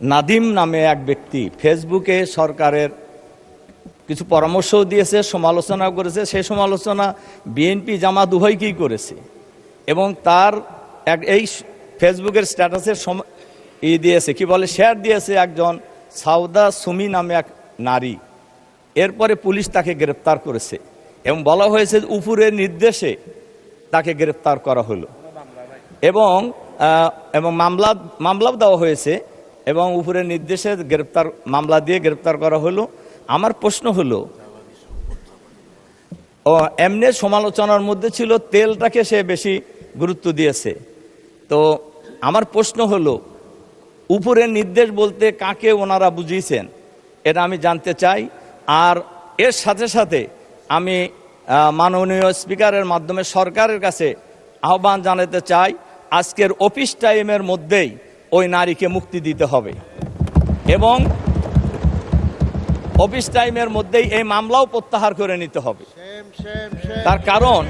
নাদিম নামে এক ব্যক্তি ফেসবুকে সরকারের কিছু পরামর্শও দিয়েছে, সমালোচনাও করেছে। সেই সমালোচনা বিএনপি জামাত উভয়কেই করেছে এবং তার এই ফেসবুকের স্ট্যাটাসের দিয়েছে, কি বলে, শেয়ার দিয়েছে একজন সাউদা সুমি নামে এক নারী। এরপরে পুলিশ তাকে গ্রেপ্তার করেছে এবং বলা হয়েছে উপরের নির্দেশে তাকে গ্রেপ্তার করা হলো এবং মামলাও দেওয়া হয়েছে এবং উপরের নির্দেশে মামলা দিয়ে গ্রেপ্তার করা হলো। আমার প্রশ্ন হলো, এমনি সমালোচনার মধ্যে ছিল তেলটাকে সে বেশি গুরুত্ব দিয়েছে। তো আমার প্রশ্ন হলো, উপরের নির্দেশ বলতে কাকে ওনারা বুঝিয়েছেন এটা আমি জানতে চাই। আর এর সাথে সাথে আমি মাননীয় স্পিকারের মাধ্যমে সরকারের কাছে আহ্বান জানাতে চাই, আজকের অফিস টাইমের মধ্যেই ওই নারীকে মুক্তি দিতে হবে এবং অফিস টাইমের মধ্যেই এই মামলাও প্রত্যাহার করে নিতে হবে। তার কারণ